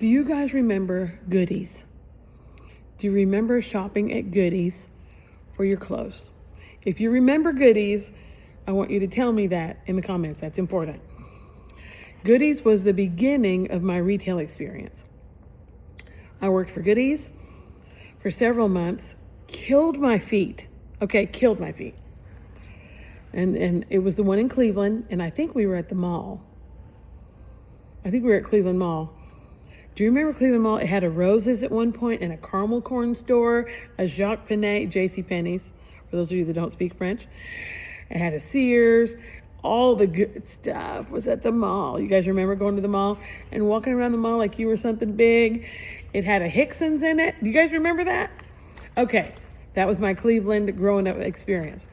Do you guys remember Goodys? Do you remember shopping at Goodys for your clothes? If you remember Goodys, I want you to tell me that in the comments. That's important. Goodys was the beginning of my retail experience. I worked for Goodys for several months, killed my feet. Okay, killed my feet. And it was the one in Cleveland, and I think we were at the mall. I think we were at Cleveland Mall. Do you remember Cleveland Mall? It had a Roses at one point and a caramel corn store, a Jacques Penney, J.C. Penney's, for those of you that don't speak French. It had a Sears. All the good stuff was at the mall. You guys remember going to the mall and walking around the mall like you were something big? It had a Hickson's in it. Do you guys remember that? Okay, that was my Cleveland growing up experience.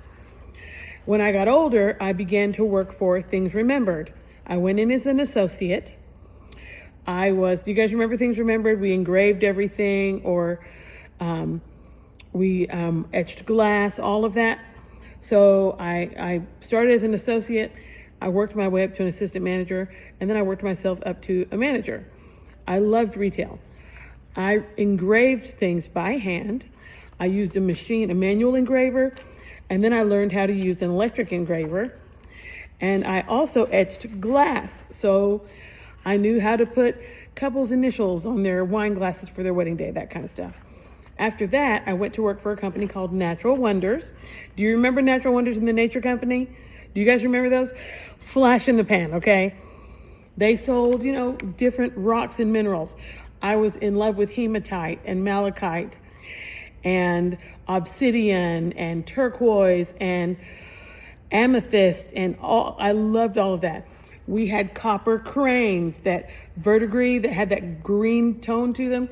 When I got older, I began to work for Things Remembered. I went in as an associate. Do you guys remember Things Remembered? We engraved everything, or we etched glass, all of that. So I started as an associate. I worked my way up to an assistant manager, and then I worked myself up to a manager. I loved retail. I engraved things by hand. I used a manual engraver, and then I learned how to use an electric engraver. And I also etched glass. So I knew how to put couples' initials on their wine glasses for their wedding day, that kind of stuff. After that, I went to work for a company called Natural Wonders. Do you remember Natural Wonders and the Nature Company? Do you guys remember those? Flash in the pan, okay? They sold, different rocks and minerals. I was in love with hematite and malachite and obsidian and turquoise and amethyst and all. I loved all of that. We had copper cranes, that verdigris that had that green tone to them.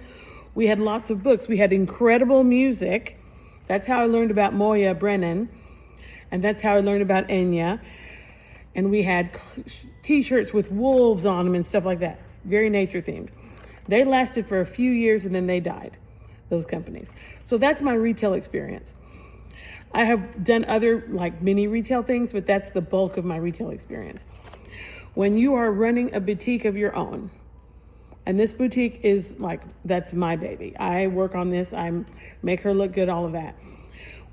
We had lots of books. We had incredible music. That's how I learned about Moya Brennan. And that's how I learned about Enya. And we had t-shirts with wolves on them and stuff like that. Very nature themed. They lasted for a few years and then they died, those companies. So that's my retail experience. I have done other mini retail things, but that's the bulk of my retail experience. When you are running a boutique of your own, and this boutique is that's my baby. I work on this. I make her look good, all of that.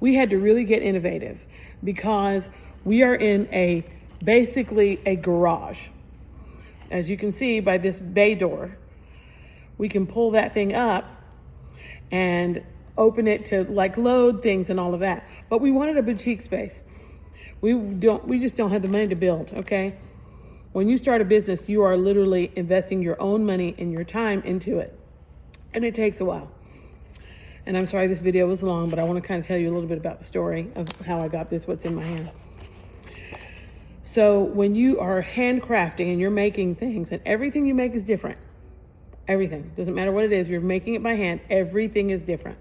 We had to really get innovative because we are in basically a garage. As you can see by this bay door, we can pull that thing up and open it to load things and all of that. But we wanted a boutique space. We just don't have the money to build, okay? When you start a business, you are literally investing your own money and your time into it. And it takes a while. And I'm sorry this video was long, but I want to kind of tell you a little bit about the story of how I got what's in my hand. So when you are handcrafting and you're making things, and everything you make is different. Everything. Doesn't matter what it is. You're making it by hand. Everything is different.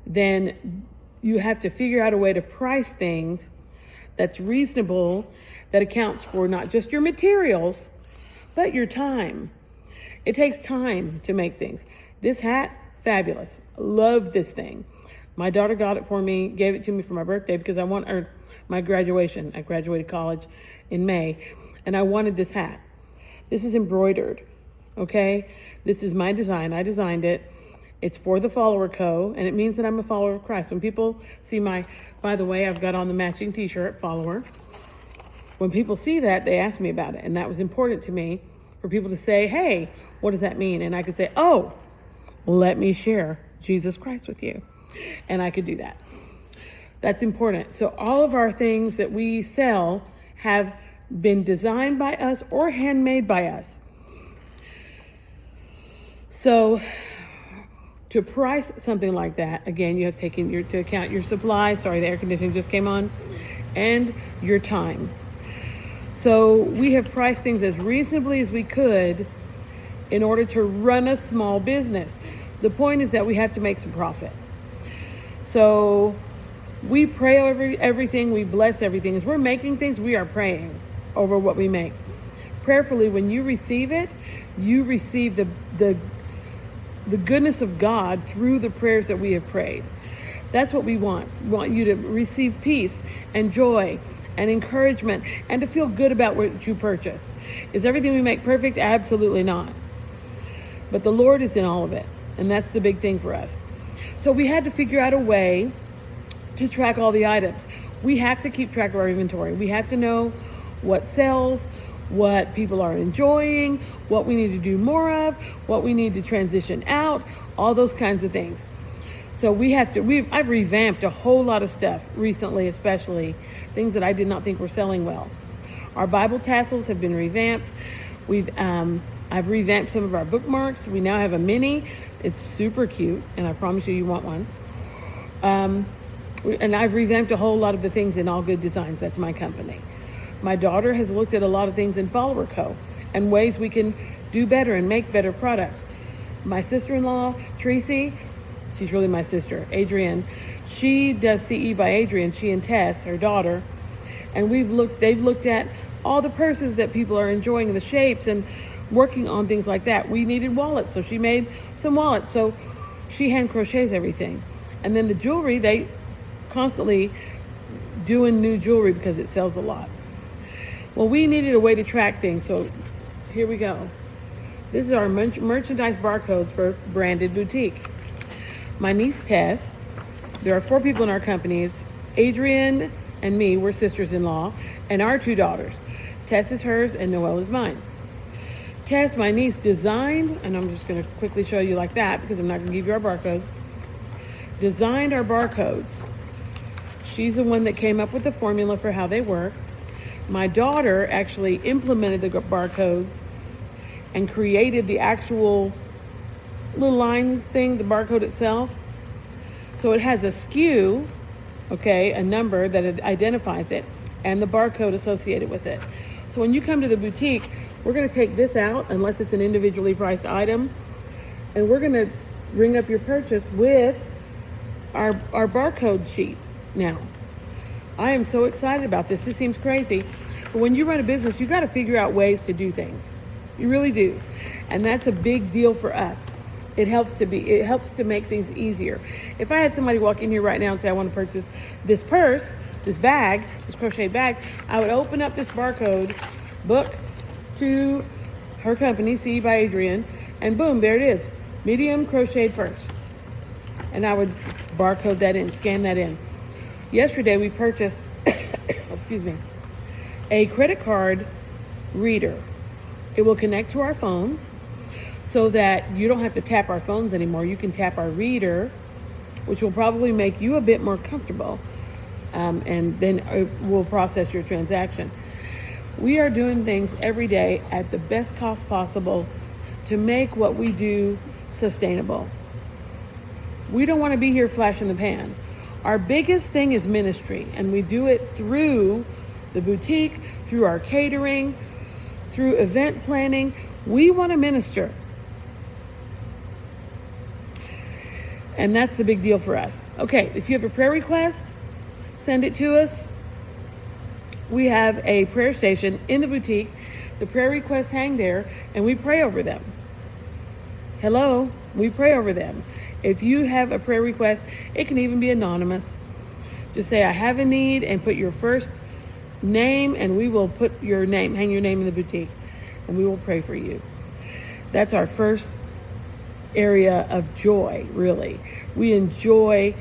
Then you have to figure out a way to price things that's reasonable, that accounts for not just your materials, but your time. It takes time to make things. This hat, fabulous. Love this thing. My daughter got it for me, gave it to me for my birthday because I want my graduation. I graduated college in May, and I wanted this hat. This is embroidered, okay? This is my design. I designed it. It's for the follower co, and it means that I'm a follower of Christ. When people see by the way, I've got on the matching t-shirt, follower. When people see that, they ask me about it. And that was important to me for people to say, hey, what does that mean? And I could say, oh, let me share Jesus Christ with you. And I could do that. That's important. So all of our things that we sell have been designed by us or handmade by us. So to price something like that, again, you have taken into account your supply. Sorry, the air conditioning just came on. And your time. So we have priced things as reasonably as we could in order to run a small business. The point is that we have to make some profit. So we pray over everything. We bless everything. As we're making things, we are praying over what we make. Prayerfully, when you receive it, you receive the goodness of God through the prayers that we have prayed. That's what we want. We want you to receive peace and joy and encouragement and to feel good about what you purchase. Is everything we make perfect? Absolutely not. But the Lord is in all of it, and that's the big thing for us. So we had to figure out a way to track all the items. We have to keep track of our inventory. We have to know what sells, what people are enjoying, what we need to do more of, what we need to transition out, all those kinds of things. So I've revamped a whole lot of stuff recently, especially things that I did not think were selling well. Our Bible tassels have been revamped. I've revamped some of our bookmarks. We now have a mini. It's super cute, and I promise you want one. And I've revamped a whole lot of the things in All Good Designs. That's my company. My daughter has looked at a lot of things in Follower Co. and ways we can do better and make better products. My sister-in-law, Tracy, she's really my sister, Adrienne, she does CE by Adrienne, she and Tess, her daughter, and they've looked at all the purses that people are enjoying, the shapes, and working on things like that. We needed wallets, so she made some wallets. So she hand crochets everything. And then the jewelry, they constantly doing new jewelry because it sells a lot. Well, we needed a way to track things, so here we go. This is our merchandise barcodes for Branded Boutique. My niece Tess, there are 4 people in our companies. Adrienne and me, we're sisters-in-law, and our 2 daughters. Tess is hers and Noelle is mine. Tess, my niece, designed, and I'm just going to quickly show you like that because I'm not going to give you our barcodes, designed our barcodes. She's the one that came up with the formula for how they work. My daughter actually implemented the barcodes and created the actual little line thing, the barcode itself. So it has a SKU, okay, a number that it identifies it, and the barcode associated with it. So when you come to the boutique, we're going to take this out, unless it's an individually priced item, and we're going to ring up your purchase with our barcode sheet. Now, I am so excited about this. This seems crazy, but when you run a business, you got to figure out ways to do things. You really do, and that's a big deal for us. It helps to make things easier. If I had somebody walk in here right now and say, I want to purchase this purse, this bag, this crochet bag, I would open up this barcode book to her company, CE by Adrienne, and boom, there it is, medium crocheted purse. And I would barcode that in, scan that in. Yesterday we purchased, excuse me, a credit card reader. It will connect to our phones so that you don't have to tap our phones anymore. You can tap our reader, which will probably make you a bit more comfortable, and then it will process your transaction. We are doing things every day at the best cost possible to make what we do sustainable. We don't want to be here flash in the pan. Our biggest thing is ministry, and we do it through the boutique, through our catering, through event planning. We want to minister. And that's the big deal for us. Okay, if you have a prayer request, send it to us. We have a prayer station in the boutique. The prayer requests hang there, and we pray over them. Hello, we pray over them. If you have a prayer request, it can even be anonymous. Just say, I have a need, and put your first name, and we will put your name, hang your name in the boutique, and we will pray for you. That's our first area of joy, really. We enjoy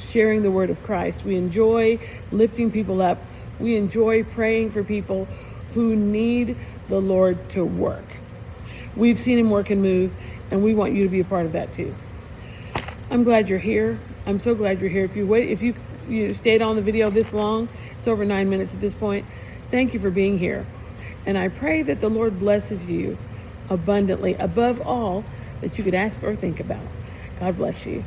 sharing the word of Christ. We enjoy lifting people up. We enjoy praying for people who need the Lord to work. We've seen him work and move, and we want you to be a part of that too. I'm glad you're here. I'm so glad you're here. If you stayed on the video this long, it's over 9 minutes at this point. Thank you for being here. And I pray that the Lord blesses you abundantly, above all that you could ask or think about. God bless you.